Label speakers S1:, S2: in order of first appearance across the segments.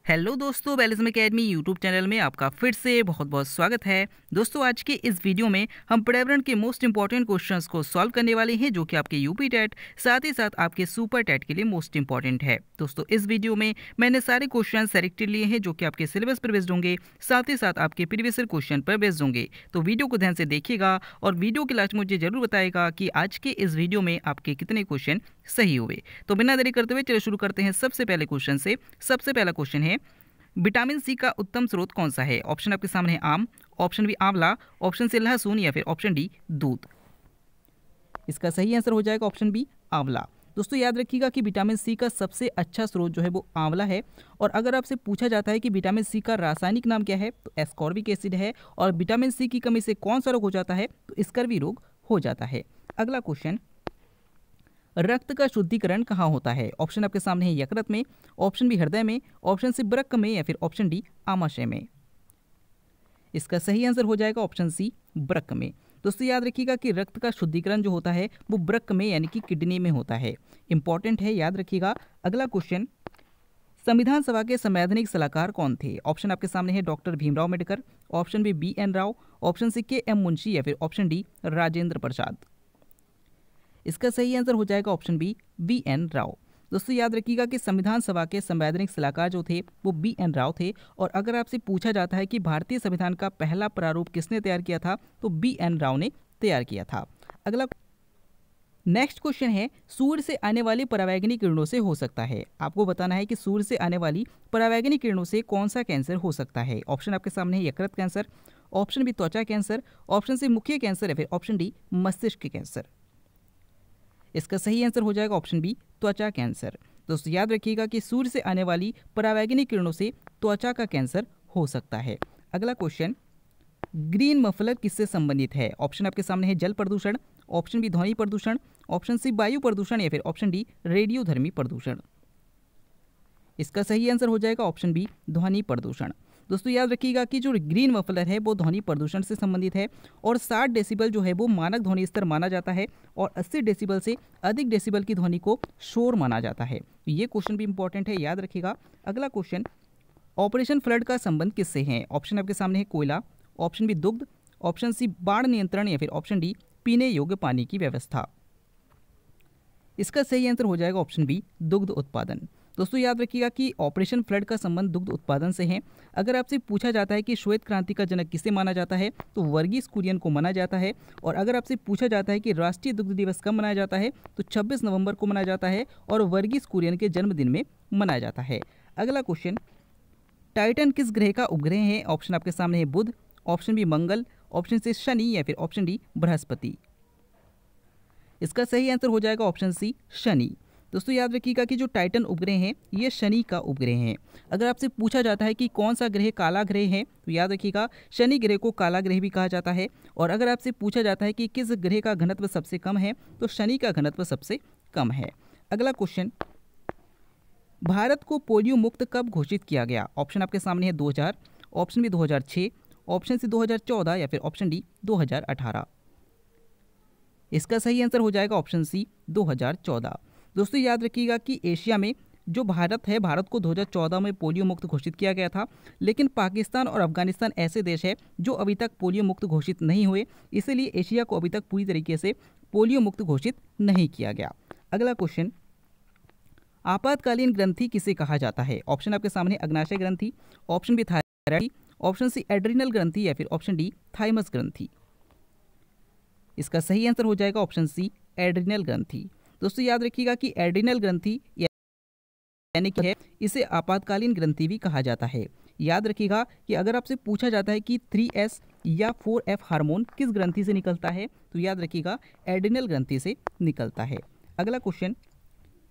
S1: Hello दोस्तों, बैलिज्म academy YouTube channel में आपका फिर से बहुत बहुत स्वागत है। दोस्तों, आज के इस वीडियो में हम पर्यावरण के मोस्ट इंपॉर्टेंट क्वेश्चंस को सॉल्व करने वाले हैं, जो कि आपके यूपी टेट साथ ही साथ आपके सुपर टेट के लिए मोस्ट इंपॉर्टेंट है। दोस्तों, इस वीडियो में मैंने सारे क्वेश्चन सेलेक्टेड लिए हैं जो कि आपके सिलेबस पर बेस्ड होंगे, साथ ही साथ आपके प्रीवियस क्वेश्चन पर बेस्ड होंगे। तो वीडियो को ध्यान से देखिएगा और वीडियो के लास्ट मुझे जरूर बताएगा कि आज के इस वीडियो में आपके कितने क्वेश्चन सही हुए। तो बिना देरी करते हुए चलिए शुरू करते हैं सबसे पहले क्वेश्चन से। सबसे पहला क्वेश्चन है, विटामिन सी का उत्तम स्रोत कौन सा है? ऑप्शन आपके सामने है आम, ऑप्शन बी आंवला, ऑप्शन सी लहसुन या फिर ऑप्शन डी दूध। इसका सही आंसर हो जाएगा ऑप्शन बी आंवला। दोस्तों, याद रखिएगा कि विटामिन सी का सबसे अच्छा स्रोत जो है वो आंवला है। और अगर आपसे पूछा जाता है कि विटामिन सी का रासायनिक नाम क्या है, तो एस्कॉर्बिक एसिड है। और विटामिन सी की कमी से कौन सा रोग हो जाता है? तो स्कर्वी रोग हो जाता है। अगला क्वेश्चन, रक्त का शुद्धिकरण कहाँ होता है? ऑप्शन आपके सामने है यकृत में, ऑप्शन बी हृदय में, ऑप्शन सी वृक्क में या फिर ऑप्शन डी आमाशय में। इसका सही आंसर हो जाएगा ऑप्शन सी वृक्क में। दोस्तों, याद रखिएगा कि रक्त का शुद्धिकरण जो होता है वो वृक्क में यानी कि किडनी में होता है। इंपॉर्टेंट है, याद रखिएगा। अगला क्वेश्चन, संविधान सभा के संवैधानिक सलाहकार कौन थे? ऑप्शन आपके सामने है doctor Bhimrao Ambedkar, option B N Rao, option C K M. Munshi या फिर ऑप्शन डी राजेंद्र प्रसाद। इसका सही आंसर हो जाएगा ऑप्शन बी एन राव। दोस्तों, याद रखिएगा कि संविधान सभा के संवैधानिक सलाहकार जो थे वो बी एन राव थे। और अगर आपसे पूछा जाता है कि भारतीय संविधान का पहला प्रारूप किसने तैयार किया था, तो बी एन राव ने तैयार किया था। अगला नेक्स्ट क्वेश्चन है, सूर्य से आने वाली परावैंगनी किरणों से हो सकता है। आपको बताना है कि सूर्य से आने वाली परावैंगनी किरणों से कौन सा कैंसर हो सकता है। ऑप्शन आपके सामने है यकृत कैंसर, ऑप्शन बी त्वचा कैंसर, ऑप्शन सी मुख्य कैंसर या फिर ऑप्शन डी मस्तिष्क कैंसर। इसका सही आंसर हो जाएगा ऑप्शन बी त्वचा कैंसर। दोस्तों, याद रखिएगा कि सूर्य से आने वाली परावैंगनी किरणों से त्वचा का कैंसर हो सकता है। अगला क्वेश्चन, ग्रीन मफलर किससे संबंधित है? ऑप्शन आपके सामने है जल प्रदूषण, ऑप्शन बी ध्वनि प्रदूषण, ऑप्शन सी वायु प्रदूषण या फिर ऑप्शन डी रेडियोधर्मी प्रदूषण। इसका सही आंसर हो जाएगा ऑप्शन बी ध्वनि प्रदूषण। दोस्तों, याद रखिएगा कि जो ग्रीन मफलर है वो ध्वनि प्रदूषण से संबंधित है। और 60 डेसिबल जो है वो मानक ध्वनि स्तर माना जाता है और 80 डेसिबल से अधिक डेसिबल की ध्वनि को शोर माना जाता है। ये क्वेश्चन भी इंपॉर्टेंट है, याद रखिएगा। अगला क्वेश्चन, ऑपरेशन फ्लड का संबंध किससे है? ऑप्शन आपके सामने है कोयला, ऑप्शन बी दुग्ध, ऑप्शन सी बाढ़ नियंत्रण या फिर ऑप्शन डी पीने योग्य पानी की व्यवस्था। इसका सही आंसर हो जाएगा ऑप्शन बी दुग्ध उत्पादन। दोस्तों, याद रखिएगा कि ऑपरेशन फ्लड का संबंध दुग्ध उत्पादन से है। अगर आपसे पूछा जाता है कि श्वेत क्रांति का जनक किसे माना जाता है, तो वर्गीस कुरियन को माना जाता है। और अगर आपसे पूछा जाता है कि राष्ट्रीय दुग्ध दिवस कब मनाया जाता है, तो 26 नवंबर को मनाया जाता है और वर्गीस कुरियन के जन्मदिन में मनाया जाता है। अगला क्वेश्चन, टाइटन किस ग्रह का उपग्रह है? ऑप्शन आपके सामने है बुध, ऑप्शन बी मंगल, ऑप्शन सी शनि या फिर ऑप्शन डी बृहस्पति। इसका सही आंसर हो जाएगा ऑप्शन सी शनि। दोस्तों, याद रखिएगा कि जो टाइटन उपग्रह हैं ये शनि का उपग्रह है। अगर आपसे पूछा जाता है कि कौन सा ग्रह काला ग्रह है, तो याद रखिएगा शनि ग्रह को काला ग्रह भी कहा जाता है। और अगर आपसे पूछा जाता है कि किस ग्रह का घनत्व सबसे कम है, तो शनि का घनत्व सबसे कम है। अगला क्वेश्चन, भारत को पोलियो मुक्त कब घोषित किया गया? ऑप्शन आपके सामने है 2000, ऑप्शन बी 2006, ऑप्शन सी 2014 या फिर ऑप्शन डी 2018। इसका सही आंसर हो जाएगा ऑप्शन सी 2014। दोस्तों, याद रखिएगा कि एशिया में जो भारत है, भारत को 2014 में पोलियो मुक्त घोषित किया गया था। लेकिन पाकिस्तान और अफगानिस्तान ऐसे देश हैं जो अभी तक पोलियो मुक्त घोषित नहीं हुए, इसलिए एशिया को अभी तक पूरी तरीके से पोलियो मुक्त घोषित नहीं किया गया। अगला क्वेश्चन, आपातकालीन ग्रंथि किसे कहा जाता है? ऑप्शन आपके सामने अग्नाशय ग्रंथि, option B thyroid, option C adrenal ग्रंथि या फिर ऑप्शन डी थाइमस ग्रंथि। इसका सही आंसर हो जाएगा ऑप्शन सी एड्रिनल ग्रंथि। दोस्तों, याद रखिएगा कि एड्रिनल ग्रंथि यानी कि है, इसे आपातकालीन ग्रंथि भी कहा जाता है। याद रखिएगा कि अगर आपसे पूछा जाता है कि 3S या 4F हार्मोन किस ग्रंथि से निकलता है, तो याद रखिएगा एड्रिनल ग्रंथि से निकलता है। अगला क्वेश्चन,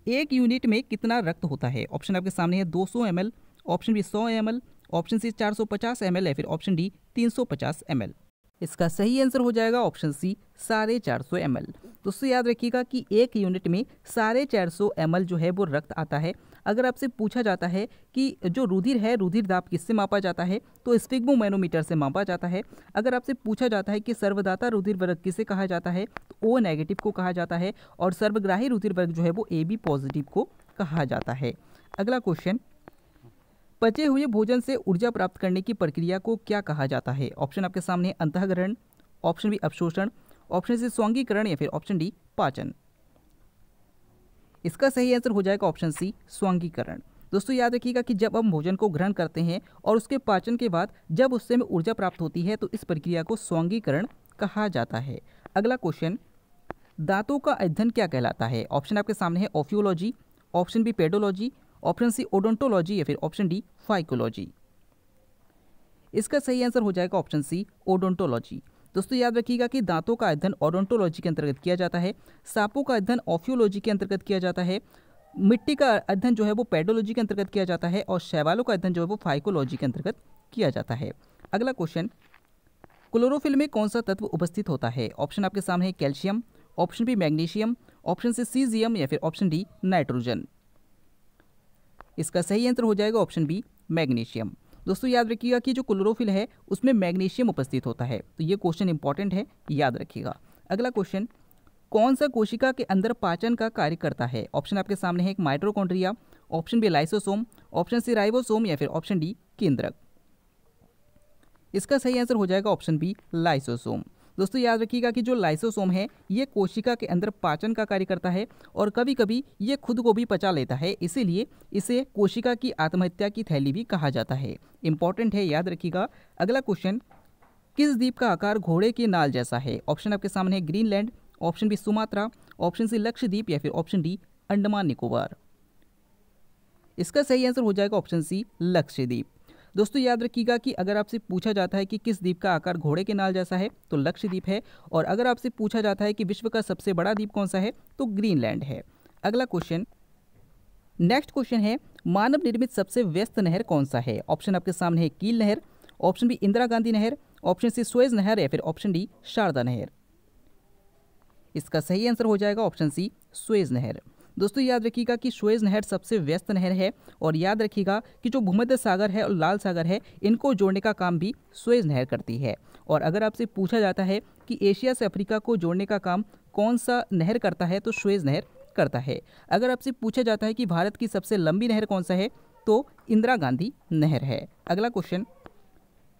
S1: एक यूनिट में कितना रक्त होता है? ऑप्शन आपके सामने है 200 ml, option B 100 ml, option C 450 ml या फिर ऑप्शन डी 350 ml। इसका सही आंसर हो जाएगा ऑप्शन सी 450 ml। दोस्तों, याद रखिएगा कि एक यूनिट में 450 ml जो है वो रक्त आता है। अगर आपसे पूछा जाता है कि जो रुधिर है, रुधिर दाब किससे मापा जाता है, तो स्फिग्मोमैनोमीटर से मापा जाता है। अगर आपसे पूछा जाता है कि सर्वदाता रुधिर वर्ग किसे कहा जाता है, तो ओ नेगेटिव को कहा जाता है। और सर्वग्राही रुधिर वर्ग जो है वो AB पॉजिटिव को कहा जाता है। अगला क्वेश्चन, पचे हुए भोजन से ऊर्जा प्राप्त करने की प्रक्रिया को क्या कहा जाता है? ऑप्शन आपके सामने है अंतःग्रहण, ऑप्शन बी अवशोषण, ऑप्शन सी स्वांगीकरण या फिर ऑप्शन डी पाचन। इसका सही आंसर हो जाएगा ऑप्शन सी स्वांगीकरण। दोस्तों याद रखिएगा कि जब हम भोजन को ग्रहण करते हैं और उसके पाचन के बाद जब उससे हमें ऊर्जा प्राप्त होती है तो इस प्रक्रिया को स्वांगीकरण कहा जाता है। अगला क्वेश्चन, दांतों का अध्ययन क्या कहलाता है? ऑप्शन आपके सामने है ophiology, option b pedology, option c odontology या फिर ऑप्शन डी फाइकोलॉजी। इसका सही आंसर हो जाएगा ऑप्शन सी ओडोंटोलॉजी। दोस्तों याद रखिएगा कि दांतों का अध्ययन ओडोंटोलॉजी के अंतर्गत किया जाता है, सांपों का अध्ययन ऑफियोलॉजी के अंतर्गत किया जाता है, मिट्टी का अध्ययन जो है वो पेडोलॉजी के अंतर्गत किया जाता है और शैवालों का अध्ययन जो है वो फाइकोलॉजी के अंतर्गत किया जाता है। अगला क्वेश्चन, क्लोरोफिल में कौन सा तत्व उपस्थित होता है? ऑप्शन आपके सामने है calcium, option B magnesium, option C caesium या फिर ऑप्शन डी नाइट्रोजन। इसका सही आंसर हो जाएगा ऑप्शन बी मैग्नीशियम। दोस्तों याद रखिएगा कि जो क्लोरोफिल है उसमें मैग्नीशियम उपस्थित होता है, तो ये क्वेश्चन इंपॉर्टेंट है, याद रखिएगा। अगला क्वेश्चन, कौन सा कोशिका के अंदर पाचन का कार्य करता है? ऑप्शन आपके सामने है एक mitochondria, option B lysosome, option C ribosome या फिर ऑप्शन डी केंद्रक। इसका सही आंसर हो जाएगा ऑप्शन बी लाइसोसोम। दोस्तों याद रखिएगा कि जो लाइसोसोम है ये कोशिका के अंदर पाचन का कार्य करता है और कभी कभी ये खुद को भी पचा लेता है, इसीलिए इसे कोशिका की आत्महत्या की थैली भी कहा जाता है। इंपॉर्टेंट है, याद रखिएगा। अगला क्वेश्चन, किस द्वीप का आकार घोड़े के नाल जैसा है? ऑप्शन आपके सामने है Greenland, option B Sumatra, option C Lakshadweep या फिर ऑप्शन डी अंडमान निकोबार। इसका सही आंसर हो जाएगा ऑप्शन सी लक्षद्वीप। दोस्तों याद रखिएगा कि अगर आपसे पूछा जाता है कि किस द्वीप का आकार घोड़े के नाल जैसा है तो लक्षद्वीप है, और अगर आपसे पूछा जाता है कि विश्व का सबसे बड़ा द्वीप कौन सा है तो ग्रीनलैंड है। अगला क्वेश्चन, नेक्स्ट क्वेश्चन है, मानव निर्मित सबसे व्यस्त नहर कौन सा है? ऑप्शन आपके सामने है कील नहर, ऑप्शन बी इंदिरा गांधी नहर, ऑप्शन सी सुएज नहर या फिर ऑप्शन डी शारदा नहर। इसका सही आंसर हो जाएगा ऑप्शन सी सुएज नहर। दोस्तों याद रखिएगा कि सुएज नहर सबसे व्यस्त नहर है, और याद रखिएगा कि जो भूमध्य सागर है और लाल सागर है इनको जोड़ने का काम भी सुएज नहर करती है। और अगर आपसे पूछा जाता है कि एशिया से अफ्रीका को जोड़ने का काम कौन सा नहर करता है तो सुएज नहर करता है। अगर आपसे पूछा जाता है कि भारत की सबसे लंबी नहर कौन सा है तो इंदिरा गांधी नहर है। अगला क्वेश्चन,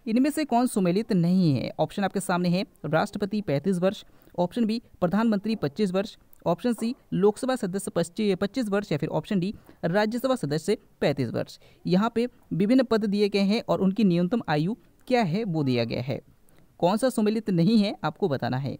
S1: इनमें से कौन सुमेलित नहीं है? ऑप्शन आपके सामने है राष्ट्रपति 35 वर्ष, ऑप्शन बी प्रधानमंत्री 25 वर्ष, ऑप्शन सी लोकसभा सदस्य 25 वर्ष या फिर ऑप्शन डी राज्यसभा सदस्य 35 वर्ष। यहाँ पे विभिन्न पद दिए गए हैं और उनकी न्यूनतम आयु क्या है वो दिया गया है। कौन सा सम्मिलित नहीं है आपको बताना है।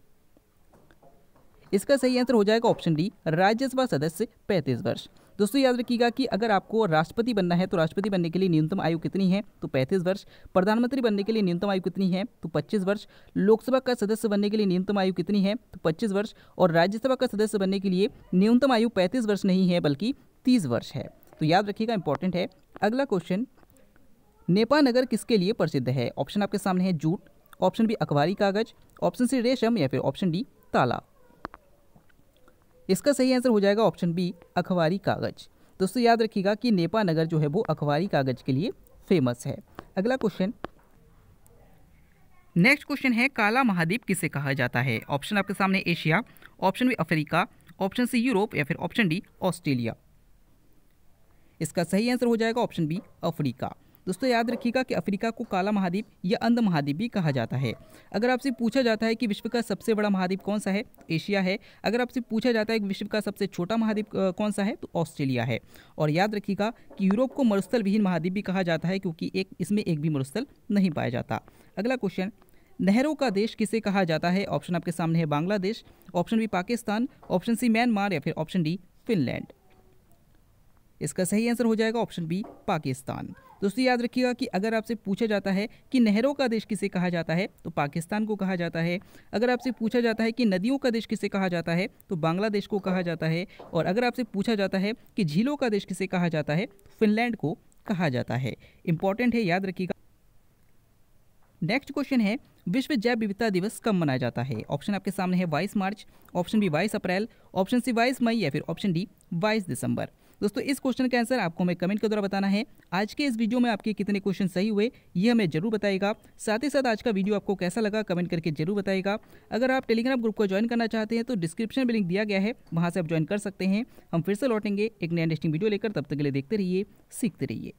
S1: इसका सही आंसर हो जाएगा ऑप्शन डी राज्यसभा सदस्य 35 वर्ष। दोस्तों याद रखिएगा कि अगर आपको राष्ट्रपति बनना है तो राष्ट्रपति बनने के लिए न्यूनतम आयु कितनी है तो 35 वर्ष, प्रधानमंत्री बनने के लिए न्यूनतम आयु कितनी है तो 25 वर्ष, लोकसभा का सदस्य बनने के लिए न्यूनतम आयु कितनी है तो 25 वर्ष, और राज्यसभा का सदस्य बनने के लिए न्यूनतम आयु 35 वर्ष नहीं है बल्कि 30 वर्ष है। तो याद रखिएगा, इंपॉर्टेंट है। अगला क्वेश्चन, नेपा नगर किसके लिए प्रसिद्ध है? ऑप्शन आपके सामने है जूट, ऑप्शन बी अखबारी कागज, ऑप्शन सी रेशम या फिर ऑप्शन डी ताला। इसका सही आंसर हो जाएगा ऑप्शन बी अखबारी कागज। दोस्तों याद रखिएगा कि नेपा नगर जो है वो अखबारी कागज के लिए फेमस है। अगला क्वेश्चन, नेक्स्ट क्वेश्चन है, काला महाद्वीप किसे कहा जाता है? ऑप्शन आपके सामने Asia, option B Africa, option C Europe या फिर ऑप्शन डी ऑस्ट्रेलिया। इसका सही आंसर हो जाएगा ऑप्शन बी अफ्रीका। दोस्तों याद रखिएगा कि अफ्रीका को काला महाद्वीप या अंध महाद्वीप भी कहा जाता है। अगर आपसे पूछा जाता है कि विश्व का सबसे बड़ा महाद्वीप कौन सा है तो एशिया है। अगर आपसे पूछा जाता है कि विश्व का सबसे छोटा महाद्वीप कौन सा है तो ऑस्ट्रेलिया है। और याद रखिएगा कि यूरोप को मरुस्थल विहीन महाद्वीप भी कहा जाता है क्योंकि इसमें एक भी मरुस्थल नहीं पाया जाता। अगला क्वेश्चन, नहरों का देश किसे कहा जाता है? ऑप्शन आपके सामने है Bangladesh, option B Pakistan, option C Myanmar या फिर ऑप्शन डी फिनलैंड। इसका सही आंसर हो जाएगा ऑप्शन बी पाकिस्तान। दोस्तों याद रखिएगा कि अगर आपसे पूछा जाता है कि नहरों का देश किसे कहा जाता है तो पाकिस्तान को कहा जाता है। अगर आपसे पूछा जाता है कि नदियों का देश किसे कहा जाता है तो बांग्लादेश को कहा जाता है। और अगर आपसे पूछा जाता है कि झीलों का देश किसे कहा जाता है तो फिनलैंड को कहा जाता है। इंपॉर्टेंट है, याद रखिएगा। नेक्स्ट क्वेश्चन है, विश्व जैव विविधता दिवस कब मनाया जाता है? ऑप्शन आपके सामने है 22 मार्च, ऑप्शन बी 22 अप्रैल, ऑप्शन सी 22 मई या फिर ऑप्शन डी 22 दिसंबर। दोस्तों इस क्वेश्चन का आंसर आपको हमें कमेंट के द्वारा बताना है। आज के इस वीडियो में आपके कितने क्वेश्चन सही हुए ये हमें जरूर बताइएगा। साथ ही साथ आज का वीडियो आपको कैसा लगा कमेंट करके जरूर बताइएगा। अगर आप टेलीग्राम ग्रुप को ज्वाइन करना चाहते हैं तो डिस्क्रिप्शन में लिंक दिया गया है, वहाँ से आप ज्वाइन कर सकते हैं। हम फिर से लौटेंगे एक नया इंटरेस्टिंग वीडियो लेकर, तब तक के लिए देखते रहिए, सीखते रहिए।